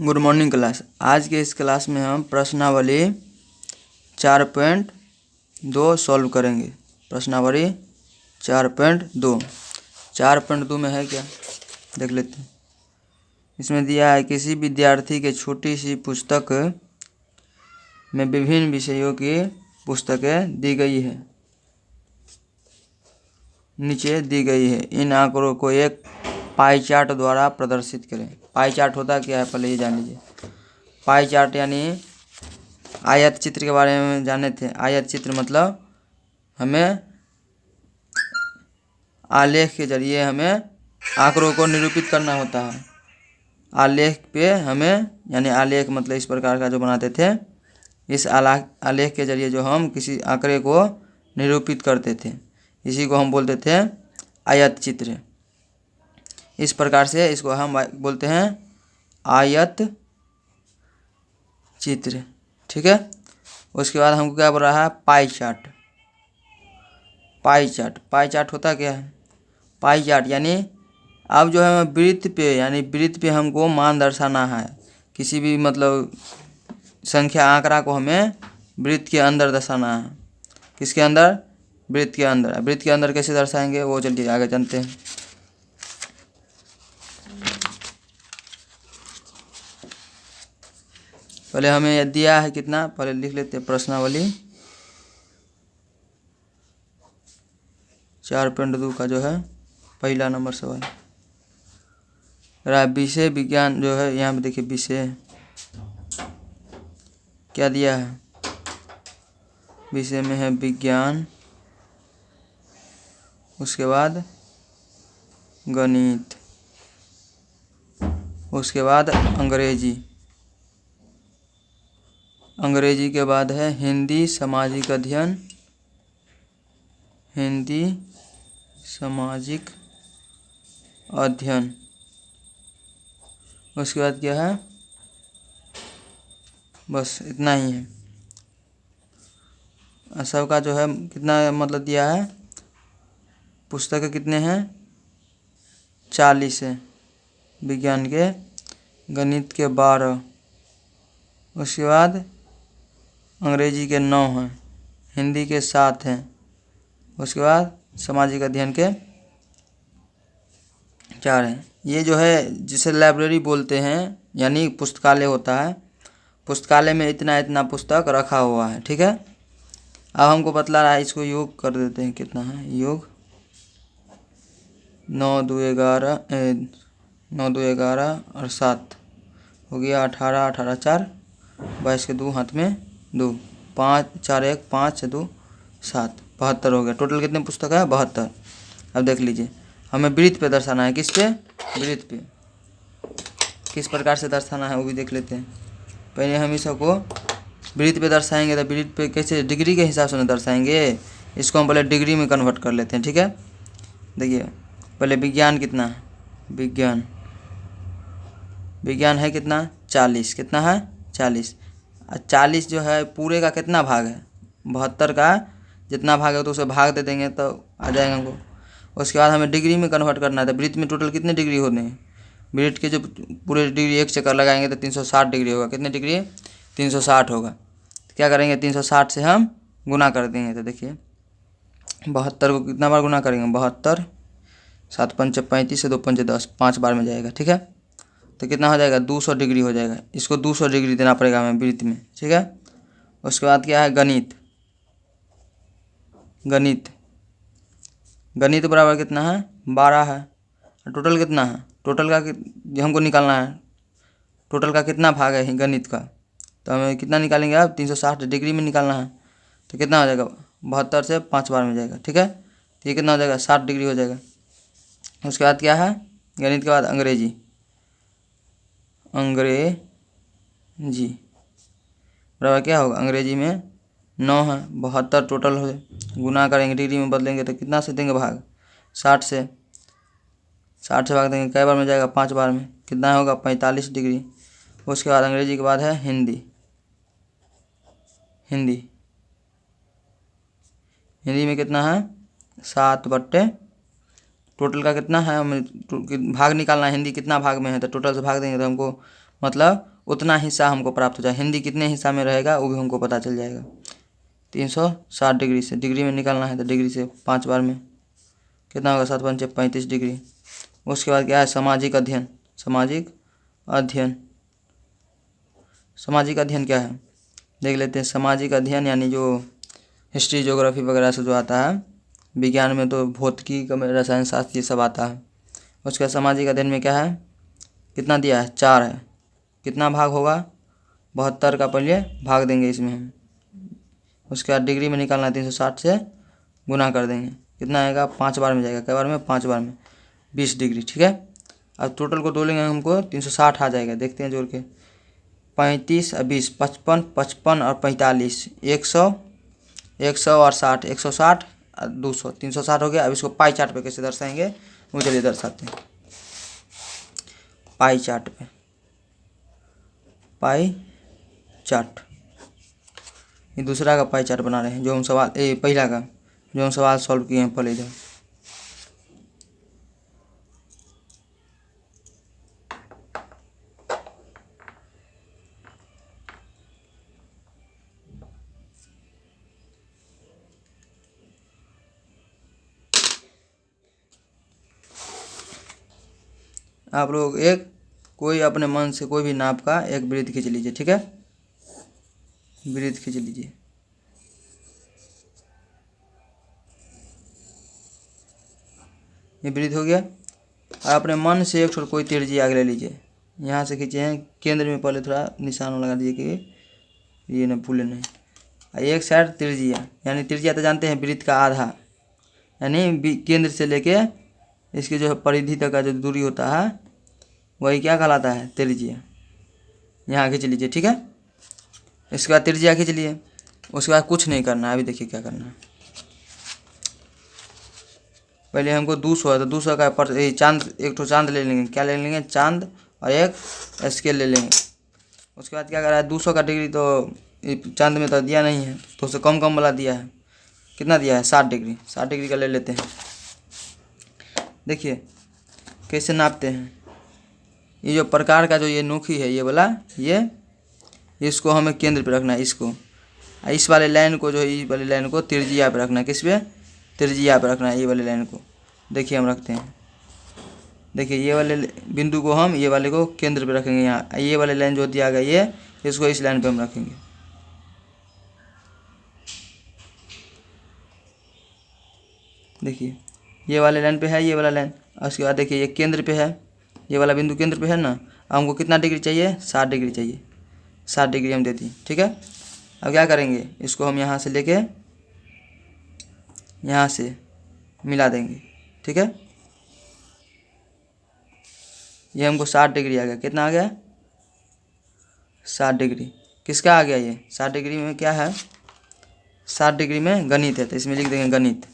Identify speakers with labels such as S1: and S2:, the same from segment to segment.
S1: Good morning class. आज के इस क्लास में हम प्रश्नावली 4.2 सॉल्व करेंगे। प्रश्नावली 4.2 में है क्या, देख लेते हैं। इसमें दिया है किसी विद्यार्थी के छोटी सी पुस्तक में विभिन्न विषयों की पुस्तकें दी गई है, नीचे दी गई है। इन आंकड़ों को एक पाई चार्ट द्वारा प्रदर्शित करें। पाई चार्ट होता क्या है, पहले ये जान लीजिए। पाई चार्ट यानी आयत चित्र के बारे में जाने थे। आयत चित्र मतलब हमें आलेख के जरिए हमें आंकड़ों को निरूपित करना होता है। आलेख पे हमें, यानी आलेख मतलब इस प्रकार का जो बनाते थे, इस आलेख के जरिए जो हम किसी आंकड़े को निरूपित करते थे, इसी को हम बोलते थे आयत चित्र। इस प्रकार से इसको हम बोलते हैं आयत चित्र, ठीक है। उसके बाद हमको क्या बोल रहा है, पाई चार्ट। पाई चार्ट होता क्या है, पाई चार्ट यानी अब जो है वृत्त पे, यानी वृत्त पे हमको मान दर्शाना है। किसी भी मतलब संख्या आंकड़ा को हमें वृत्त के अंदर दर्शाना है। किसके अंदर, वृत्त के अंदर। वृत्त के अंदर कैसे दर्शाएंगे वो चलिए आगे जानते हैं। पहले हमें दिया है कितना, पहले लिख लेते हैं। प्रश्नावली 4.2 का जो है पहला नंबर सवाल रहा, विषय विज्ञान जो है। यहाँ पे देखिए विषय क्या दिया है, विषय में है विज्ञान, उसके बाद गणित, उसके बाद अंग्रेजी, अंग्रेजी के बाद है हिंदी सामाजिक अध्ययन, हिंदी सामाजिक अध्ययन। उसके बाद क्या है, बस इतना ही है। सबका जो है कितना मतलब दिया है, पुस्तकें कितने हैं, 40 है। विज्ञान के, गणित के 12, उसके बाद अंग्रेजी के 9 हैं, हिंदी के 7 हैं, उसके बाद सामाजिक अध्ययन के 4 हैं। ये जो है जिसे लाइब्रेरी बोलते हैं, यानी पुस्तकालय होता है। पुस्तकालय में इतना इतना पुस्तक रखा हुआ है, ठीक है। अब हमको बतला रहा है, इसको योग कर देते हैं। कितना है योग, 9 2 11 9 2 11 और 7 हो गया 18, 18 4 22 के 2 हाथ में 2, 5 4 1 5 2 7, 72 हो गया। टोटल कितने पुस्तक है, 72। अब देख लीजिए, हमें वृत्त पे दर्शाना है। किस पे, वृत्त पे। किस प्रकार से दर्शाना है वो भी देख लेते हैं। पहले हम इस सबको वृत्त पे दर्शाएंगे तो वृत्त पे कैसे, डिग्री के हिसाब से ना दर्शाएंगे। इसको हम पहले डिग्री में कन्वर्ट कर लेते हैं, ठीक है। देखिए पहले विज्ञान कितना है, विज्ञान है कितना, 40। कितना है, 40। 40 जो है पूरे का कितना भाग है, 72 का जितना भाग है तो उसे भाग दे देंगे तो आ जाएगा हमको। उसके बाद हमें डिग्री में कन्वर्ट करना है। तो वृत्त में टोटल कितने डिग्री होने हैं, वृत्त के जो पूरे डिग्री एक चक्कर लगाएंगे तो 360 डिग्री होगा। कितने डिग्री, 360 होगा। तो क्या करेंगे, 360 से हम गुना कर देंगे। तो देखिए 72 को कितना बार गुना करेंगे, 72, 7 5 35 से 2 5 10, 5 बार में जाएगा, ठीक है। तो कितना हो जाएगा, 200 डिग्री हो जाएगा। इसको 200 डिग्री देना पड़ेगा हमें वृत्त में, ठीक है। उसके बाद क्या है, गणित। गणित बराबर कितना है, 12 है। टोटल कितना है, टोटल का हमको निकालना है। टोटल का कितना भाग है गणित का, तो हमें कितना निकालेंगे, अब 360 डिग्री में निकालना है। तो कितना हो जाएगा, 72 से 5 बार में जाएगा, ठीक है। तो ये कितना हो जाएगा, 60 डिग्री हो जाएगा। उसके बाद क्या है, गणित के बाद अंग्रेजी बराबर क्या होगा, अंग्रेजी में 9 है, 72 टोटल हो, गुना करेंगे डिग्री में बदलेंगे तो कितना से देंगे भाग, 60 से भाग देंगे। कई बार में जाएगा, 5 बार में। कितना होगा, 45 डिग्री। उसके बाद अंग्रेजी के बाद है हिंदी में कितना है, 7/, टोटल का कितना है, हमें भाग निकालना है। हिंदी कितना भाग में है तो टोटल से भाग देंगे तो हमको मतलब उतना हिस्सा हमको प्राप्त हो जाए। हिंदी कितने हिस्सा में रहेगा वो भी हमको पता चल जाएगा। 360 डिग्री से डिग्री में निकालना है तो डिग्री से 5 बार में कितना होगा, 7 पंचे 35 डिग्री। उसके बाद क्या है, सामाजिक अध्ययन। सामाजिक अध्ययन, सामाजिक अध्ययन क्या है देख लेते हैं। सामाजिक अध्ययन यानी जो हिस्ट्री ज्योग्राफी वगैरह से जो आता है, विज्ञान में तो भौतिकी रसायन शास्त्र ये सब आता है। उसका सामाजिक अध्ययन में क्या है, कितना दिया है, 4 है। कितना भाग होगा, 72 का पहले भाग देंगे इसमें हम। उसके बाद डिग्री में निकालना है, 360 से गुना कर देंगे, कितना आएगा, 5 बार में जाएगा। कै बार में, 5 बार में, 20 डिग्री। ठीक है, अब टोटल को तोलेंगे हमको 360 आ जाएगा। देखते हैं जोड़ के, 35 और 20, 55, 55 और 45, 100, 100 और 60, 160 और 200, 360 हो गया। अब इसको पाई चार्ट पे कैसे दर्शाएंगे वो चलिए दर्शाते हैं। पाई चार्ट पे, पाई चार्ट, ये दूसरा का पाई चार्ट बना रहे हैं जो हम सवाल पहला का जो हम सवाल सॉल्व किए हैं पहले इधर। आप लोग कोई अपने मन से कोई भी नाप का एक वृत्त खींच लीजिए। ठीक है, वृत्त खींच लीजिए। ये वृत्त हो गया। और अपने मन से एक छोर कोई त्रिज्या आगे ले लीजिए। यहाँ से खींचे हैं, केंद्र में पहले थोड़ा निशान लगा दीजिए कि ये न भूले नहीं। एक साइड त्रिज्या, यानी त्रिज्या तो जानते हैं वृत्त का आधा, यानी केंद्र से लेके इसकी जो परिधि तक का जो दूरी होता है वही क्या कहलाता है, त्रिज्या। यहाँ खींच लीजिए। ठीक है, इसके बाद त्रिज्या खींच लिए। उसके बाद कुछ नहीं करना है, अभी देखिए क्या करना है। पहले हमको 200 है तो 200 का चांद, एक तो चांद ले लेंगे। क्या ले लेंगे, चांद, और एक स्केल ले लेंगे। उसके बाद क्या कर रहा है, 200 का डिग्री तो चांद में तो दिया नहीं है, तो उससे कम कम वाला दिया है। कितना दिया है, 60 डिग्री। 60 डिग्री का ले लेते हैं। देखिए कैसे नापते हैं। ये जो प्रकार का जो ये नोखी है ये वाला, ये इसको हमें केंद्र पे रखना है, इसको। इस वाले लाइन को, जो इस वाली लाइन को त्रिज्या पे रखना है। किस पे, त्रिज्या पे रखना है ये वाले लाइन को। देखिए हम रखते हैं। देखिए ये वाले बिंदु को हम ये वाले को केंद्र पे रखेंगे यहाँ। ये वाले लाइन जो दिया गया ये, इसको इस लाइन पे हम रखेंगे। देखिए ये वाले लाइन पे है ये वाला लाइन। उसके बाद देखिए ये केंद्र पे है, ये वाला बिंदु केंद्र पे है ना। हमको कितना डिग्री चाहिए, 60 डिग्री चाहिए। 60 डिग्री हम दे दी। ठीक है, अब क्या करेंगे, इसको हम यहाँ से लेके यहाँ से मिला देंगे। ठीक है, ये हमको 60 डिग्री आ गया। कितना आ गया, 60 डिग्री। किसका आ गया ये, 60 डिग्री में क्या है, 60 डिग्री में गणित है, तो इसमें लिख देंगे गणित।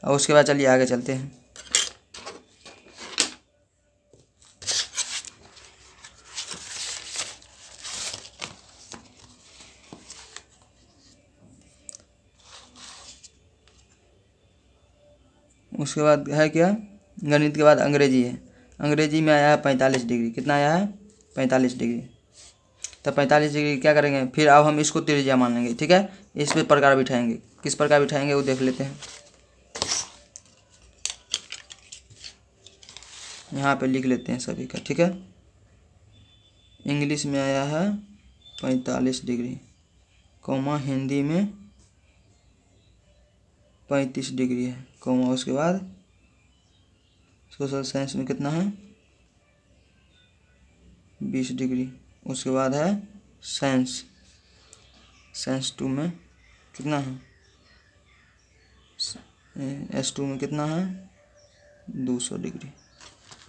S1: और उसके बाद चलिए आगे चलते हैं। उसके बाद है क्या, गणित के बाद अंग्रेजी है। अंग्रेजी में आया है 45 डिग्री। कितना आया है, 45 डिग्री। तो 45 डिग्री क्या करेंगे, फिर अब हम इसको त्रिज्या मान लेंगे। ठीक है, इस पे प्रकार बिठाएंगे। किस प्रकार बिठाएंगे वो देख लेते हैं। यहाँ पे लिख लेते हैं सभी का। ठीक है, इंग्लिश में आया है 45 डिग्री, कॉमा हिंदी में 35 डिग्री है, कॉमा उसके बाद सोशल साइंस में कितना है, 20 डिग्री। उसके बाद है साइंस, साइंस 2 में कितना है, S2 में कितना है, 200 डिग्री।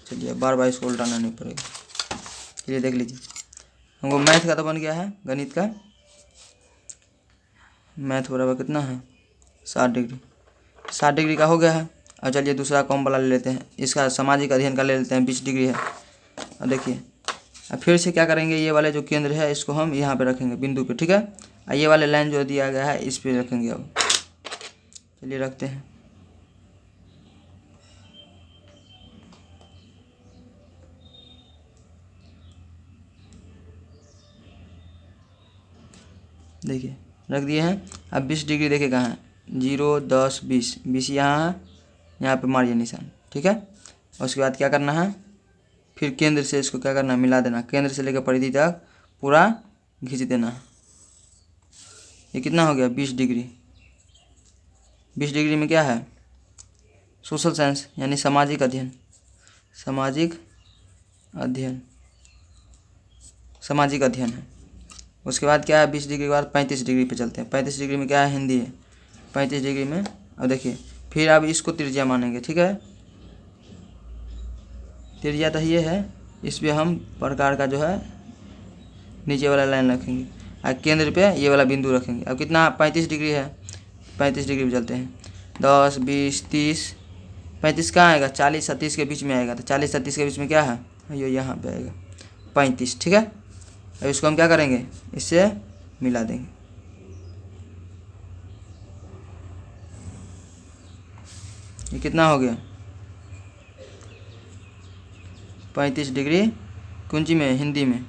S1: चलिए बार बार इसको उल्टाना नहीं पड़ेगा। चलिए देख लीजिए, हमको मैथ का तो बन गया है, गणित का मैथ बराबर कितना है, 60 डिग्री। 60 डिग्री का हो गया है। और चलिए दूसरा कॉम वाला ले लेते हैं। इसका सामाजिक अध्ययन का ले लेते हैं, 20 डिग्री है। और देखिए अब फिर से क्या करेंगे, ये वाले जो केंद्र है इसको हम यहाँ पे रखेंगे बिंदु पे। ठीक है, और ये वाले लाइन जो दिया गया है इस पे रखेंगे। अब चलिए रखते हैं। देखिए रख दिए हैं। अब 20 डिग्री देखिए कहाँ है, 0, 10, 20, 20 यहाँ है, यहाँ पे मारिए निशान, ठीक है। उसके बाद क्या करना है, फिर केंद्र से इसको क्या करना है, मिला देना, केंद्र से लेकर परिधि तक पूरा खींच देना है। ये कितना हो गया, 20 डिग्री। 20 डिग्री में क्या है, सोशल साइंस यानी सामाजिक अध्ययन, सामाजिक अध्ययन, सामाजिक अध्ययन है। उसके बाद क्या है, 20 डिग्री के बाद 35 डिग्री पे चलते हैं। 35 डिग्री में क्या है, हिंदी है। 35 डिग्री में अब देखिए, फिर अब इसको त्रिज्या मानेंगे, ठीक है। त्रिज्या तो ये है, इस पर हम प्रकार का जो है नीचे वाला लाइन रखेंगे और केंद्र पे ये वाला बिंदु रखेंगे। अब कितना, 35 डिग्री है, 35 डिग्री पे चलते हैं। 10, 20, 30, 35 कहाँ आएगा, 40 और 30 के बीच में आएगा। तो 40 और 30 के बीच में क्या है, ये यहाँ पे आएगा 35, ठीक है। अब इसको हम क्या करेंगे, इससे मिला देंगे। ये कितना हो गया, 35 डिग्री कौन सी में, हिंदी में,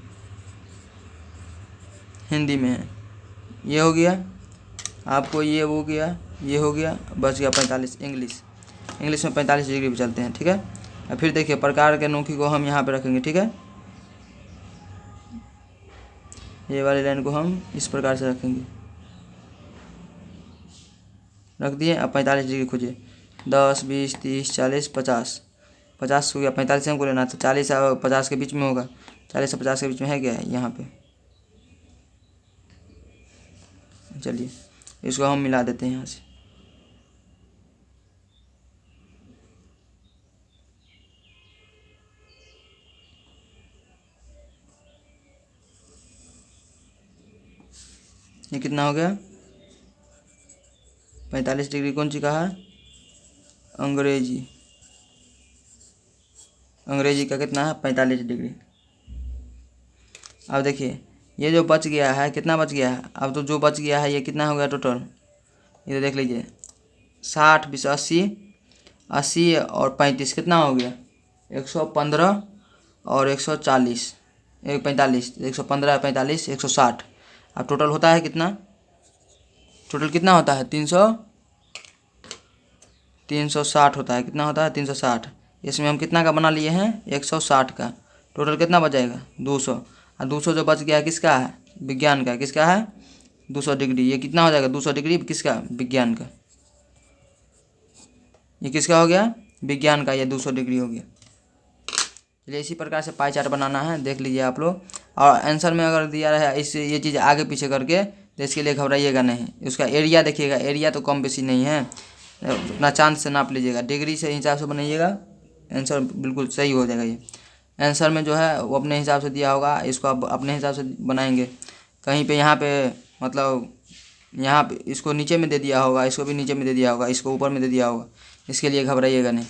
S1: हिंदी में है। ये हो गया आपको, ये हो गया, ये हो गया, बच गया 45। इंग्लिश में 45 डिग्री पे चलते हैं, ठीक है। और फिर देखिए प्रकार के नोकी को हम यहाँ पे रखेंगे, ठीक है। ये वाली लाइन को हम इस प्रकार से रखेंगे, रख दिए। अब 45 डिग्री खोजिए, 10, 20, 30, 40, 50, 50 हो गया। 45 हमको लेना, तो 40 और 50 के बीच में होगा, 40 और 50 के बीच में है क्या है, यहाँ पे। चलिए इसको हम मिला देते हैं यहाँ से। ये कितना हो गया, 45 डिग्री कौन सी कहा, अंग्रेजी, अंग्रेजी का कितना है, 45 डिग्री। अब देखिए ये जो बच गया है, कितना बच गया है, अब तो जो बच गया है ये कितना हो गया टोटल, ये तो देख लीजिए, 60, 20, 80, 80 और 35 कितना हो गया, 115 और 140, 45, 115, 45, 160। अब टोटल होता है कितना, टोटल कितना होता है, 360 होता है। कितना होता है, 360। इसमें हम कितना का बना लिए हैं, 160 का। टोटल कितना बचेगा, 200। और 200 जो बच गया है किसका है, विज्ञान का। किसका है, 200 डिग्री। ये कितना हो जाएगा, 200 डिग्री किसका, विज्ञान का। ये किसका हो गया, विज्ञान का, ये 200 डिग्री हो गया। चलिए इसी प्रकार से पाई चार्ट बनाना है, देख लीजिए आप लोग। और आंसर में अगर दिया रहा है इससे ये चीज़ आगे पीछे करके, तो इसके लिए घबराइएगा नहीं। उसका एरिया देखिएगा, एरिया तो कम बेसी नहीं है, अपना चांद से नाप लीजिएगा, डिग्री से हिसाब से बनाइएगा, आंसर बिल्कुल सही हो जाएगा। ये आंसर में जो है वो अपने हिसाब से दिया होगा, इसको आप अपने हिसाब से बनाएंगे। कहीं पे यहाँ पे मतलब यहाँ पे इसको नीचे में दे दिया होगा, इसको भी नीचे में दे दिया होगा, इसको ऊपर में दे दिया होगा, इसके लिए घबराइएगा नहीं,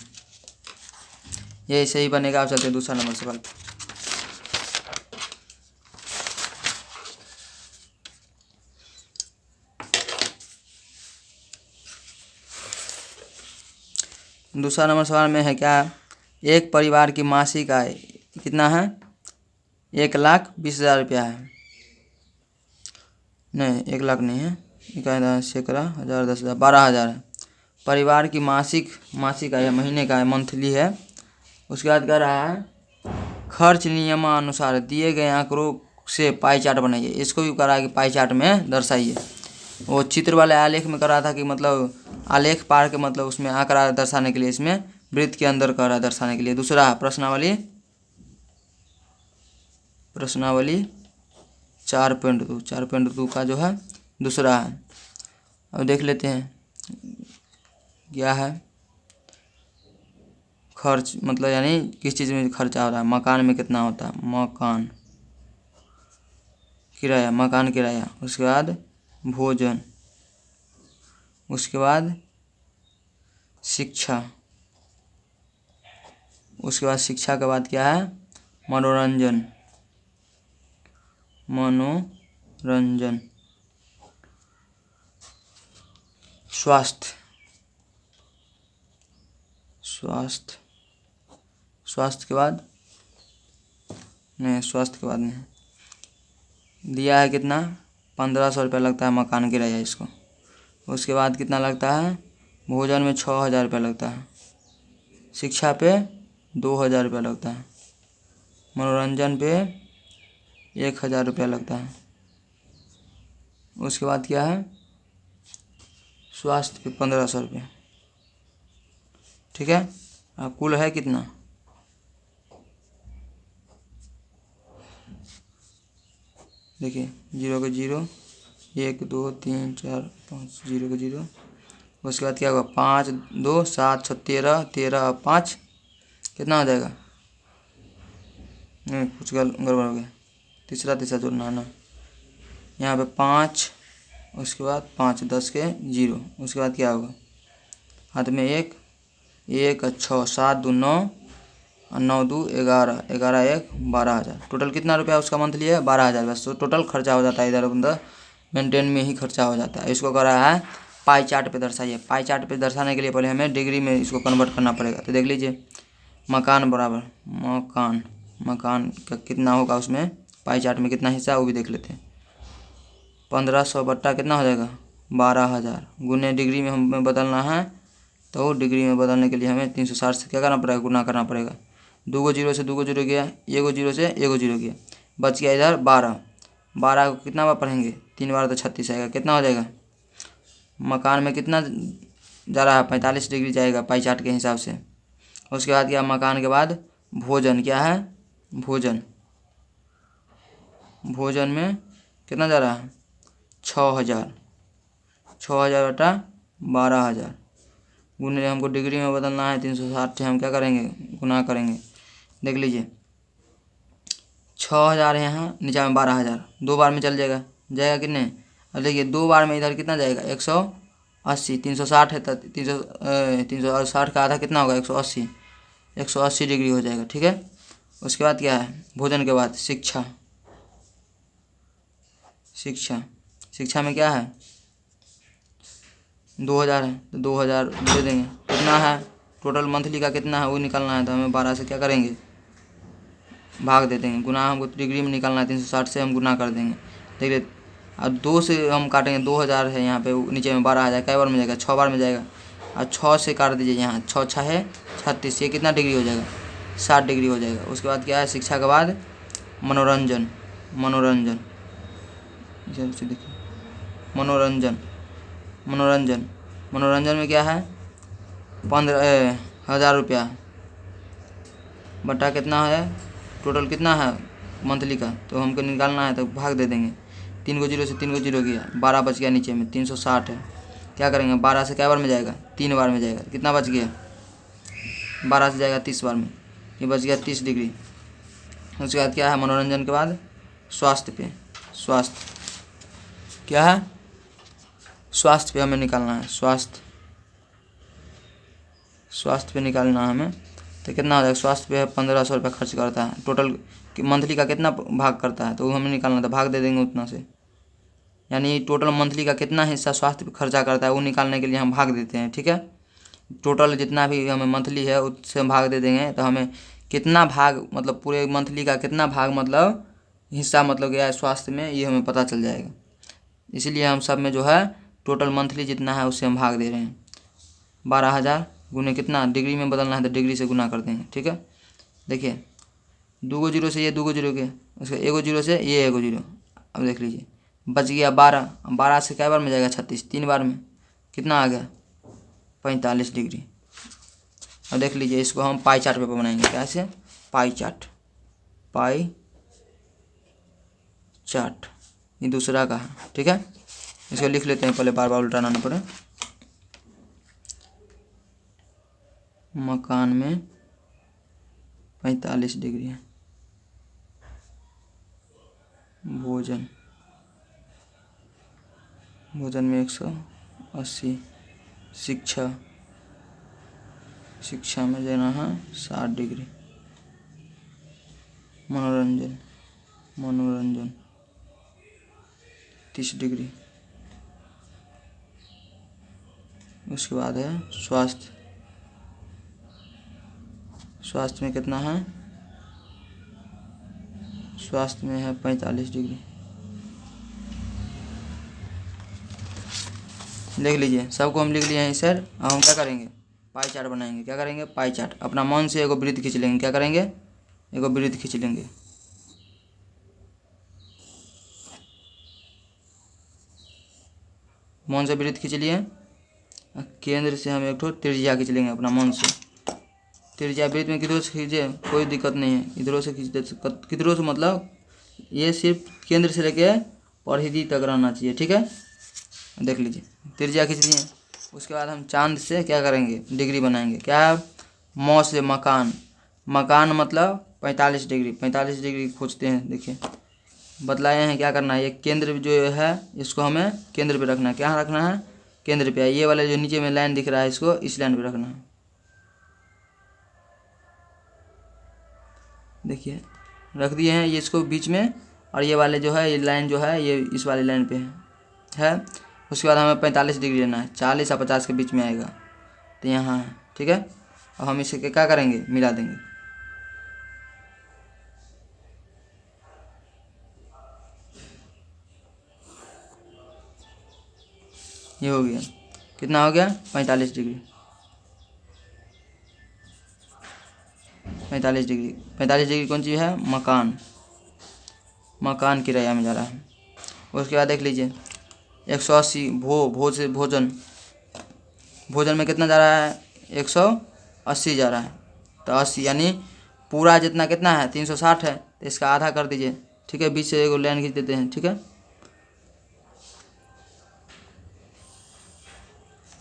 S1: ये सही बनेगा। आप चलते हैं दूसरा नंबर सवाल। दूसरा नंबर सवाल में है क्या, एक परिवार की मासिक आय कितना है, 1,20,000 रुपया है। नहीं 1 लाख नहीं है, इक्यावन, सैकड़ा, हज़ार, 10,000, 12,000 है। परिवार की मासिक आय, महीने का है, मंथली है। उसके बाद कह रहा है खर्च नियमानुसार दिए गए आंकड़ों से पाई चार्ट बनाइए। इसको भी कह रहा है कि पाई चार्ट में दर्शाइए। वो चित्र वाले आलेख में कर रहा था कि मतलब आलेख पार के मतलब उसमें आंकड़ा दर्शाने के लिए, इसमें वृत्त के अंदर कर रहा है दर्शाने के लिए। दूसरा प्रश्नावली 4.2, 4.2 का जो है दूसरा है। अब देख लेते हैं क्या है, खर्च मतलब यानी किस चीज़ में खर्चा हो रहा है, मकान में कितना होता है, मकान किराया, मकान किराया। उसके बाद भोजन, उसके बाद शिक्षा, उसके बाद शिक्षा के बाद क्या है, मनोरंजन, मनोरंजन, स्वास्थ्य, स्वास्थ्य, स्वास्थ्य के बाद नहीं, स्वास्थ्य के बाद नहीं दिया है कितना, 1500 रुपया लगता है मकान किराया इसको। उसके बाद कितना लगता है, भोजन में 6000 रुपया लगता है, शिक्षा पे 2000 रुपया लगता है, मनोरंजन पे 1000 रुपया लगता है। उसके बाद क्या है, स्वास्थ्य पे 1500 रुपया। ठीक है, अब कुल है कितना, देखिए 0 के 0, 1 2 3 4 5, 0 के 0। उसके बाद क्या होगा, 5 2 7 6 13, 13 5 कितना हो जाएगा, नहीं कुछ गड़बड़ हो गया, तीसरा जोड़ना है ना, यहाँ पे 5, उसके बाद 5 10 के 0। उसके बाद क्या होगा, हाथ में 1 1 6 7 2 9 और 9 2 11, 11 1 12,000। टोटल कितना रुपया उसका मंथली है, 12,000 बस। तो टोटल खर्चा हो जाता है इधर उधर मेंटेन में ही खर्चा हो जाता है। इसको कर रहा है पाई चार्ट पे दर्शाइए। पाई चार्ट पे दर्शाने के लिए पहले हमें डिग्री में इसको कन्वर्ट करना पड़ेगा। तो देख लीजिए, मकान बराबर मकान का कितना होगा, उसमें पाई चार्ट में कितना हिस्सा है वो भी देख लेते हैं। 1500 बट्टा कितना हो जाएगा, 12,000 गुने डिग्री में हमें बदलना है। तो डिग्री में बदलने के लिए हमें 360 से क्या करना पड़ेगा, गुना करना पड़ेगा। 2 0 से 2 0 गया, 1 0 से 1 0 गया, बच गया इधर 12। 12 को कितना बार पढ़ेंगे, 3 बार तो 36 आएगा। कितना हो जाएगा, मकान में कितना जा रहा है, 45 डिग्री जाएगा पाई चार्ट के हिसाब से। उसके बाद क्या, मकान के बाद भोजन क्या है, भोजन में कितना जा रहा है, 6000 बटा 12,000 गुने हमको डिग्री में बदलना है 360 से हम क्या करेंगे, गुना करेंगे। देख लीजिए 6000 है यहाँ, नीचे में 12,000, 2 बार में चल जाएगा कितने। अब देखिए 2 बार में इधर कितना जाएगा, 180, 360 है तो 360 का आधा कितना होगा, 180 डिग्री हो जाएगा। ठीक है, उसके बाद क्या है, भोजन के बाद शिक्षा में क्या है, 2000 है तो 2000 दे देंगे। कितना है टोटल मंथली का कितना है वो निकालना है, तो हमें 12 से क्या करेंगे, भाग दे देंगे। गुना हमको डिग्री में निकालना है, 360 से हम गुना कर देंगे। देखिए अब 2 से हम काटेंगे, 2000 है यहाँ पे, नीचे में 12,000 कै बार में जाएगा, 6 बार में जाएगा। और 6 से काट दीजिए, यहाँ 6 6 है 36, ये कितना डिग्री हो जाएगा, 60 डिग्री हो जाएगा। उसके बाद क्या है, शिक्षा के बाद मनोरंजन देखिए मनोरंजन में क्या है, 15,000 रुपया बटा कितना है, टोटल कितना है मंथली का, तो हमको निकालना है तो भाग दे देंगे। 3 को 0 से 3 को 0 गया, 12 बच गया नीचे में, 360 है। क्या करेंगे, 12 से क्या बार में जाएगा, 3 बार में जाएगा, कितना बच गया, 12 से जाएगा 30 बार में, ये बच गया 30 डिग्री। उसके बाद क्या है, मनोरंजन के बाद स्वास्थ्य क्या है, स्वास्थ्य पे हमें निकालना है, स्वास्थ्य पे निकालना है हमें। तो कितना हो जाएगा, स्वास्थ्य पे 1500 रुपया खर्च करता है, टोटल मंथली का कितना भाग करता है, तो वो हमें निकालना था, भाग दे देंगे उतना से। यानी टोटल मंथली का कितना हिस्सा स्वास्थ्य पे खर्चा करता है वो निकालने के लिए हम भाग देते हैं। ठीक है, टोटल जितना भी हमें मंथली है उससे हम भाग दे देंगे, तो हमें कितना भाग मतलब पूरे मंथली का कितना भाग मतलब हिस्सा मतलब गया है स्वास्थ्य में, ये हमें पता चल जाएगा। इसीलिए हम सब में जो है टोटल मंथली जितना है उससे हम भाग दे रहे हैं। 12,000 गुने कितना, डिग्री में बदलना है तो डिग्री से गुना कर देंगे। ठीक है, देखिए 2 को 0 से ये 2 को 0 के, उसके 1 को 0 से ये 1 को 0। अब देख लीजिए बच गया 12, 12 से कै बार में जाएगा, 36, 3 बार में, कितना आ गया 45 डिग्री। अब देख लीजिए इसको हम पाई चार्ट पेपर बनाएंगे, कैसे, पाई चार्ट, ये दूसरा का है। ठीक है, इसको लिख लेते हैं, पहले बार बार उल्टा ना पड़े। मकान में 45 डिग्री है, भोजन में 180, शिक्षा में देना है 60 डिग्री, मनोरंजन 30 डिग्री। उसके बाद है स्वास्थ्य में कितना है, स्वास्थ्य में है 45 डिग्री। देख लीजिए, सबको हम लिख लिए हैं सर। अब हम क्या करेंगे, पाई चार्ट बनाएंगे। क्या करेंगे, पाई चार्ट। अपना मन से एगो वृत्त खींच लेंगे। क्या करेंगे, एगो वृत्त खींच लेंगे। मन से वृत्त खींच लिए। केंद्र से हम एक ठो त्रिज्या खींच लेंगे अपना मन से। त्रिज्या वृत्त में किधरों से खींचे, कोई दिक्कत नहीं है, इधरों से खींच दे। किधरों से मतलब ये सिर्फ केंद्र से लेके परिधि तक रहना चाहिए, ठीक है। देख लीजिए, त्रिज्या खींच लिए। उसके बाद हम चांद से क्या करेंगे, डिग्री बनाएंगे। क्या, मौ से मकान। मकान मतलब 45 डिग्री। 45 डिग्री खोजते हैं। देखिए बतलाए हैं क्या करना है। ये केंद्र जो है इसको हमें केंद्र पे रखना है। क्या रखना है, केंद्र पे। ये वाले जो नीचे में लाइन दिख रहा है इसको इस लाइन पे रखना है। देखिए रख दिए हैं ये इसको बीच में, और ये वाले जो है ये लाइन जो है ये इस वाले लाइन पे है। उसके बाद हमें 45 डिग्री लेना है। 40 और 50 के बीच में आएगा, तो यहाँ है, ठीक है। अब हम इसे क्या करेंगे, मिला देंगे। ये हो गया, कितना हो गया, 45 डिग्री। 45 डिग्री। 45 डिग्री कौन चीज़ है, मकान। मकान किराया में जा रहा है। उसके बाद देख लीजिए 180 भो से भोजन। भोजन में कितना जा रहा है, 180 जा रहा है। तो 80 यानी पूरा जितना कितना है 360 है, तो इसका आधा कर दीजिए, ठीक है। बीच से एक लाइन खींच देते हैं, ठीक है।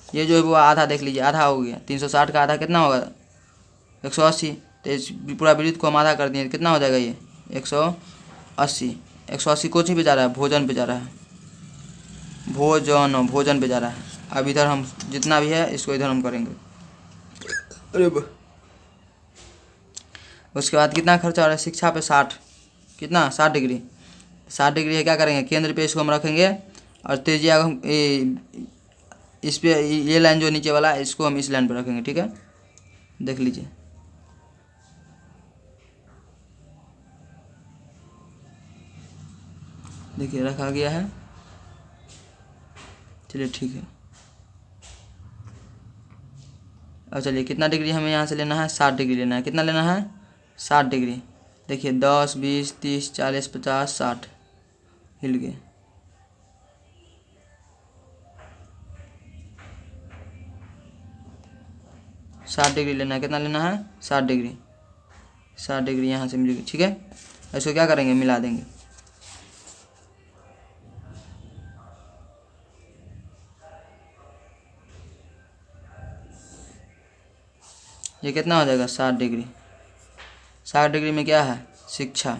S1: ये जो है वो आधा देख लीजिए, आधा हो गया। 360 का आधा कितना होगा, 180। तो इस पूरा वृत्त को हम आधा कर दिए, कितना हो जाएगा ये 180। 180 को चीज़ पे जा रहा है, भोजन पे जा रहा है। भोजन पे जा रहा है। अब इधर हम जितना भी है इसको इधर हम करेंगे। अरे उसके बाद कितना खर्चा हो रहा है, शिक्षा पे 60। कितना, 60 डिग्री। 60 डिग्री है, क्या करेंगे, केंद्र पे इसको हम रखेंगे। और त्रिज्या हम इस पे ये लाइन जो नीचे वाला है इसको हम इस लाइन पे रखेंगे, ठीक है। देख लीजिए, देखिए रखा गया है। चलिए ठीक है। अब चलिए कितना डिग्री हमें यहाँ से लेना है, 60 डिग्री लेना है। कितना लेना है, 60 डिग्री। देखिए 10 20 30 40 50 60 हिल गए। साठ डिग्री लेना है। कितना लेना है, 60 डिग्री। 60 डिग्री यहाँ से मिलेगी, ठीक है। इसको क्या करेंगे, मिला देंगे। ये कितना हो जाएगा, 60 डिग्री। 60 डिग्री में क्या है, शिक्षा।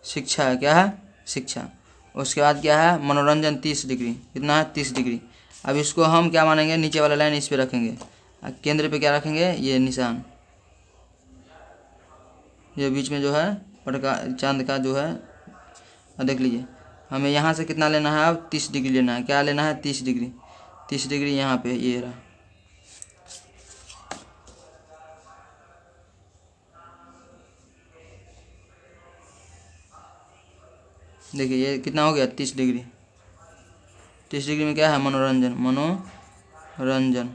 S1: शिक्षा है, क्या है, शिक्षा। उसके बाद क्या है, मनोरंजन 30 डिग्री। कितना है, 30 डिग्री। अब इसको हम क्या मानेंगे, नीचे वाला लाइन इस पे रखेंगे। केंद्र पे क्या रखेंगे, ये निशान। ये बीच में जो है पटका चांद का जो है। देख लीजिए, हमें यहाँ से कितना लेना है, अब 30 डिग्री लेना है। क्या लेना है, 30 डिग्री। 30 डिग्री यहाँ पे ये रहा। देखिए ये कितना हो गया, 30 डिग्री। 30 डिग्री में क्या है, मनोरंजन। मनोरंजन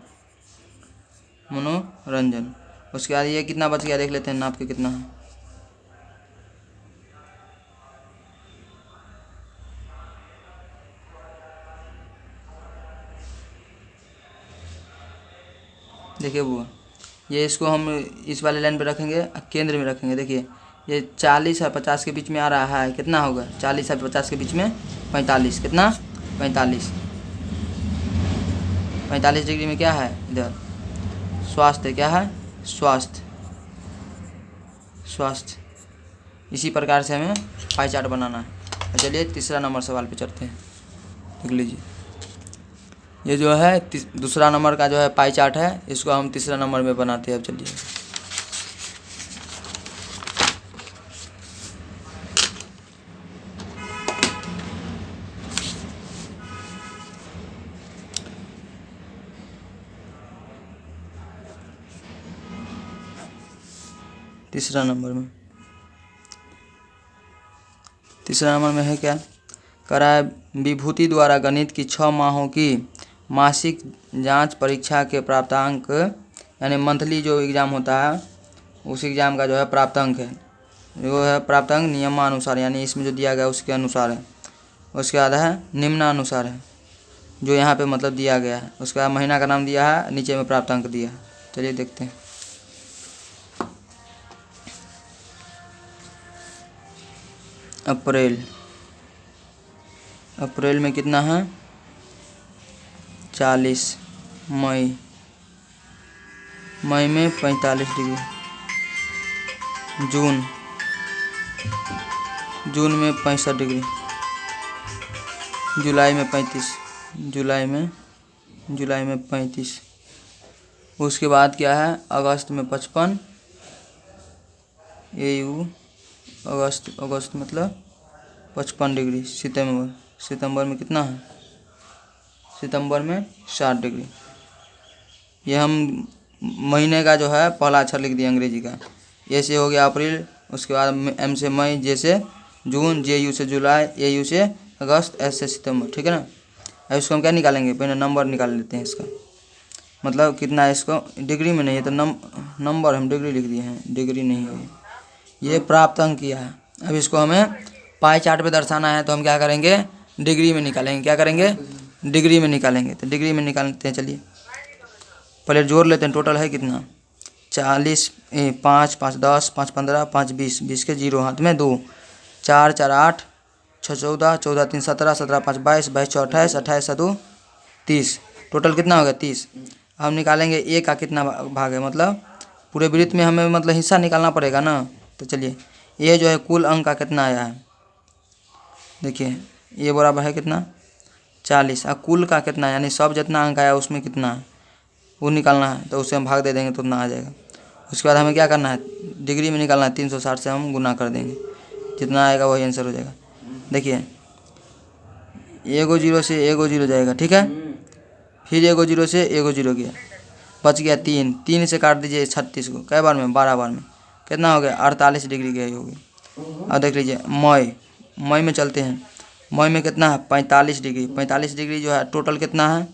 S1: मनोरंजन। उसके बाद ये कितना बच गया, देख लेते हैं नाप के कितना है। देखिए वो ये इसको हम इस वाले लाइन पे रखेंगे, केंद्र में रखेंगे। देखिए ये 40 और 50 के बीच में आ रहा है। कितना होगा, 40 और 50 के बीच में 45। कितना, 45। 45 डिग्री में क्या है, इधर स्वास्थ्य। क्या है, स्वास्थ्य। स्वास्थ्य। इसी प्रकार से हमें पाई चार्ट बनाना है। चलिए तीसरा नंबर सवाल पे चलते हैं। देख लीजिए, ये जो है दूसरा नंबर का जो है पाई चार्ट है, इसको हम तीसरा नंबर में बनाते हैं। अब चलिए, तीसरा नंबर में है क्या, कराए विभूति द्वारा गणित की 6 माहों की मासिक जांच परीक्षा के प्राप्तांक, यानी मंथली जो एग्ज़ाम होता है उस एग्ज़ाम का जो है प्राप्तांक है, वो है प्राप्तांक नियमानुसार, यानी इसमें जो दिया गया उसके अनुसार है। उसके बाद है निम्नानुसार है, जो यहाँ पे मतलब दिया गया है। उसके बाद महीना का नाम दिया है, नीचे में प्राप्तांक दिया है। चलिए देखते हैं। अप्रैल, अप्रैल में कितना है 40। मई, मई में 45 डिग्री। जून, जून में 65 डिग्री। जुलाई में 35, जुलाई में 35। उसके बाद क्या है अगस्त में 55 AU, अगस्त मतलब 55 डिग्री। सितंबर, सितंबर में कितना है, सितंबर में 60 डिग्री। ये हम महीने का जो है पहला अक्षर लिख दिया अंग्रेजी का। ए से हो गया अप्रैल, उसके बाद M से मई, J से जून, JU से जुलाई, AU से अगस्त, S से सितंबर। ठीक है ना। अब इसको हम क्या निकालेंगे, पहले नंबर निकाल लेते हैं इसका, मतलब कितना है। इसको डिग्री में नहीं है तो नंबर हम डिग्री लिख दिए हैं, डिग्री नहीं है। ये प्राप्तांक किया है। अब इसको हमें पाई चार्ट पे दर्शाना है तो हम क्या करेंगे, डिग्री में निकालेंगे। क्या करेंगे, डिग्री में निकालेंगे। तो डिग्री में निकालते हैं। चलिए पहले जोड़ लेते हैं, टोटल है कितना 40, 5 5 10, 5 15, 5 20, 20 के 0 हाथ में 2, 4 4 8, 6 14, 14 3 17, 17 5 22, 22 4 28, 28 7 2 30। टोटल कितना हो गया 30। हम निकालेंगे ए का कितना भाग है, मतलब पूरे वृत्त में हमें मतलब हिस्सा निकालना पड़ेगा ना। तो चलिए ये जो है कुल अंक का कितना आया है, देखिए ये बराबर है कितना 40। और कुल का कितना, यानी सब जितना अंक आया उसमें कितना है वो निकालना है। तो उसे हम भाग दे देंगे तो उतना आ जाएगा। उसके बाद हमें क्या करना है, डिग्री में निकालना है। 360 से हम गुना कर देंगे, जितना आएगा वही आंसर हो जाएगा। देखिए एगो 0 से एगो 0 जाएगा, ठीक है। फिर एगो 0 से एगो 0 गया, बच गया 3। 3 से काट दीजिए 36 को, कै बार में 12 बार में, कितना हो गया 48 डिग्री की होगी। अब देख लीजिए मई, मई में चलते हैं। मई में कितना है 45 डिग्री। 45 डिग्री जो है टोटल कितना है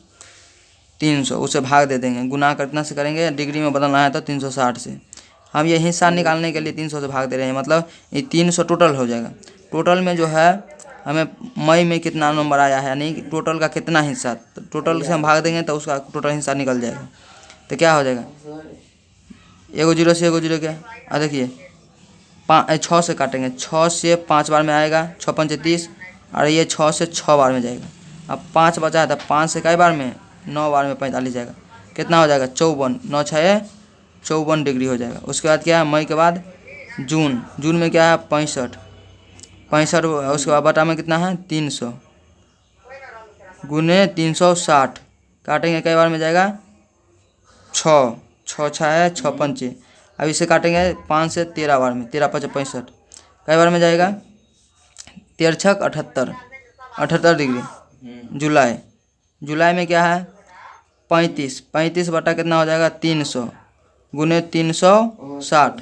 S1: 300, उसे भाग दे देंगे। गुना कितना से करेंगे, डिग्री में बदलना है तो 360 से। हम ये हिस्सा निकालने के लिए 300 से भाग दे रहे हैं, मतलब ये 300 टोटल हो जाएगा। टोटल में जो है हमें मई में कितना नंबर आया है, यानी टोटल का कितना हिस्सा, तो टोटल से हम भाग देंगे तो उसका टोटल हिस्सा निकल जाएगा। तो क्या हो जाएगा, एगो 0 से एगो 0 क्या। और देखिए 6 से काटेंगे, 6 से 5 बार में आएगा, 6 5 30, और ये 6 से 6 बार में जाएगा। अब 5 बचा है तो 5 से कई बार में 9 बार में 45 जाएगा, कितना हो जाएगा 54। 9 6 54 डिग्री हो जाएगा। उसके बाद क्या है मई के बाद जून, जून में क्या है 65। उसके बाद बटा में कितना है 300 गुने 360, काटेंगे कई बार में जाएगा 6, 6 6 है 6 5। अब इसे काटेंगे 5 से 13 बार में, 13 5 65, कई बार में जाएगा 13 6 78, 78 डिग्री। जुलाई, जुलाई में क्या है 35, 35 बटा कितना हो जाएगा 300 गुने 360,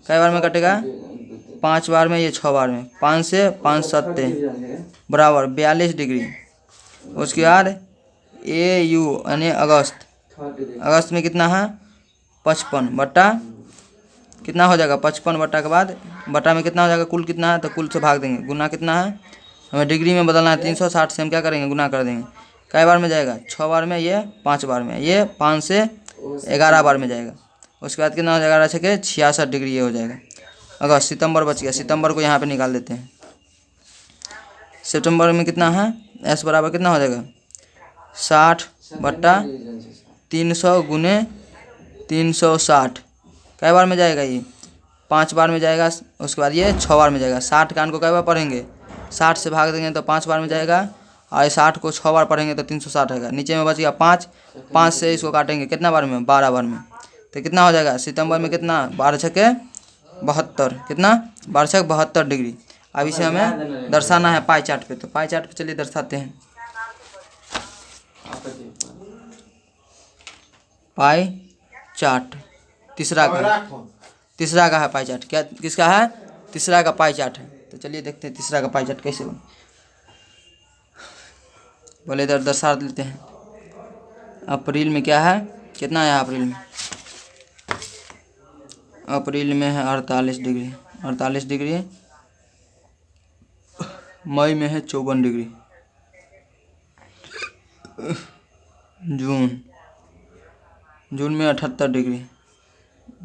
S1: कई बार में कटेगा 5 बार में, ये 6 बार में। 5 से 5 7 बराबर 42 डिग्री। उसके बाद AU यानी अगस्त, अगस्त में कितना है 55 बटा कितना हो जाएगा 55 बटा के बाद बटा में कितना हो जाएगा, कुल कितना है तो कुल से भाग देंगे। गुना कितना है, हमें डिग्री में बदलना है, 360 से हम क्या करेंगे गुना कर देंगे। कई बार में जाएगा 6 बार में, ये 5 बार में, ये 5 से 11 बार में जाएगा। उसके बाद कितना हो जाएगा 11 छके 66 डिग्री ये हो जाएगा। अगस्त, सितंबर बच गया, सितंबर को यहाँ पे निकाल देते हैं। सितंबर में कितना है S बराबर कितना हो जाएगा 60 बट्टा 300 गुने 360, कई बार में जाएगा ये 5 बार में जाएगा। उसके बाद ये 6 बार में जाएगा। 60 का को कई बार पढ़ेंगे, 60 से भाग देंगे तो 5 बार में जाएगा, और 60 को 6 बार पढ़ेंगे तो 360 आएगा। नीचे में बच गया 5, 5 से इसको काटेंगे कितना बार में 12 बार में, तो कितना हो जाएगा सितंबर में कितना 12 छके 72, कितना 12 छके 72 डिग्री। अब इसे हमें दर्शाना है पाई चार्ट पे, तो पाई चार्ट पे चलिए दर्शाते हैं। पाई चार्ट तीसरा का है पाई चार्ट, क्या किसका है तीसरा का पाई चार्ट है। तो चलिए देखते हैं तीसरा का पाई चार्ट कैसे बने। बोले इधर दर्शा लेते हैं। अप्रैल में क्या है, कितना है अप्रैल में? अप्रैल में है 48 डिग्री, 48 डिग्री। मई में है 54 डिग्री। जून में 78 डिग्री।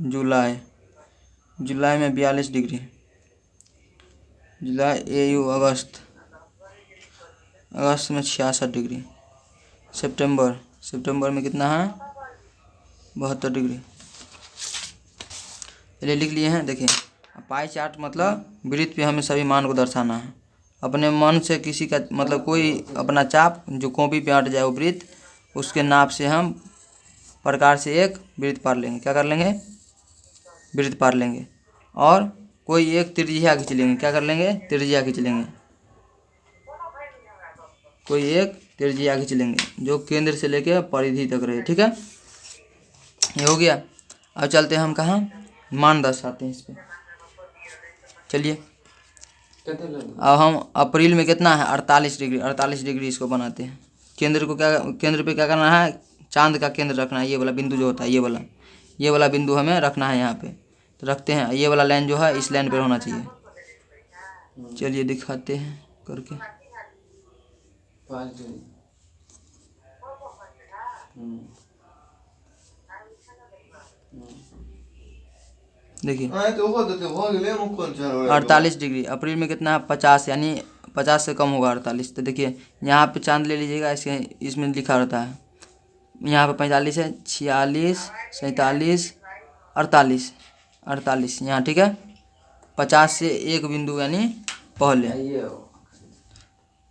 S1: जुलाई में 42 डिग्री। अगस्त में 66 डिग्री। सितंबर में कितना है? 72 डिग्री। चलिए लिख लिए हैं। देखिए पाई चार्ट मतलब वृत्त पे हमें सभी मान को दर्शाना है। अपने मन से किसी का मतलब कोई अपना चाप जो कॉपी पे अट जाए वो वृत्त, उसके नाप से हम प्रकार से एक वृत्त पार लेंगे। क्या कर लेंगे? वृत्त पार लेंगे। और कोई एक त्रिज्या खींच लेंगे। क्या कर लेंगे? त्रिज्या खींच लेंगे। कोई एक त्रिज्या खींच लेंगे जो केंद्र से लेके परिधि तक रहे। ठीक है, ये हो गया। अब चलते हैं हम कहाँ, मान दर्शाते हैं इस पे। चलिए अब हम अप्रैल में कितना है? 48 डिग्री। 48 डिग्री इसको बनाते हैं। केंद्र पे क्या करना है? चांद का केंद्र रखना है। ये वाला बिंदु जो होता है, ये वाला बिंदु हमें रखना है यहाँ पे। तो रखते हैं। ये वाला लाइन जो है इस लाइन पर होना चाहिए। चलिए दिखाते हैं करके। देखिए 48 डिग्री। अप्रैल में कितना है? 50, यानी 50 से कम होगा 48। तो देखिए यहाँ पे चांद ले लीजिएगा, इसमें लिखा रहता है। यहाँ पे 45 है, 46, 47, 48 यहाँ। ठीक है, 50 से एक बिंदु यानी पहले,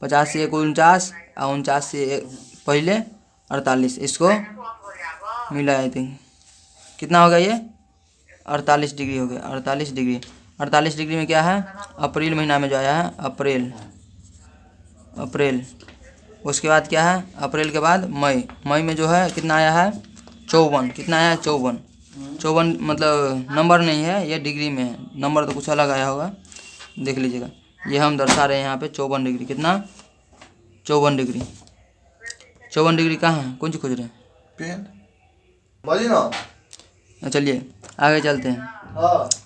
S1: 50 से एक 49 और 49 से एक पहले 48, इसको मिलाए देंगे। कितना होगा ये? 48 डिग्री हो गया। 48 डिग्री। 48 डिग्री में क्या है? अप्रैल महीना में जो आया है अप्रैल। उसके बाद क्या है? अप्रैल के बाद मई में जो है कितना आया है? 54। कितना आया है? 54 मतलब नंबर नहीं है, ये डिग्री में है। नंबर तो कुछ अलग आया होगा, देख लीजिएगा। ये हम दर्शा रहे हैं यहाँ पे 54 डिग्री। कितना? 54 डिग्री। 54 डिग्री कहाँ है? कौन सी खोज रहे हैं? चलिए आगे चलते हैं।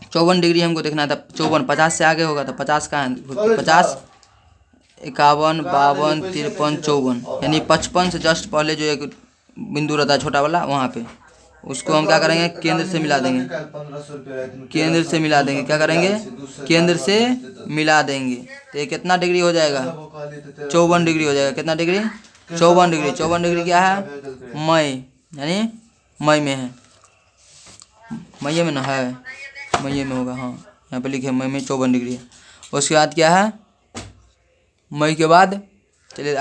S1: 54 डिग्री हमको देखना था। 54, 50 से आगे होगा तो 50 कहाँ है? 50, 51, 52, 53, 54, यानी 55 से जस्ट पहले जो एक बिंदु रहता है छोटा वाला, वहाँ पे उसको हम क्या करेंगे? केंद्र से मिला देंगे। केंद्र से मिला देंगे। क्या करेंगे? केंद्र से मिला देंगे। तो ये कितना डिग्री हो जाएगा? 54 डिग्री हो जाएगा। कितना डिग्री? 54 डिग्री। 54 डिग्री क्या है? मई, यानी मई में है। मई में ना है, मई में होगा। हाँ यहाँ पे लिखे मई में 54 डिग्री है। उसके बाद क्या है? मई के बाद चलिए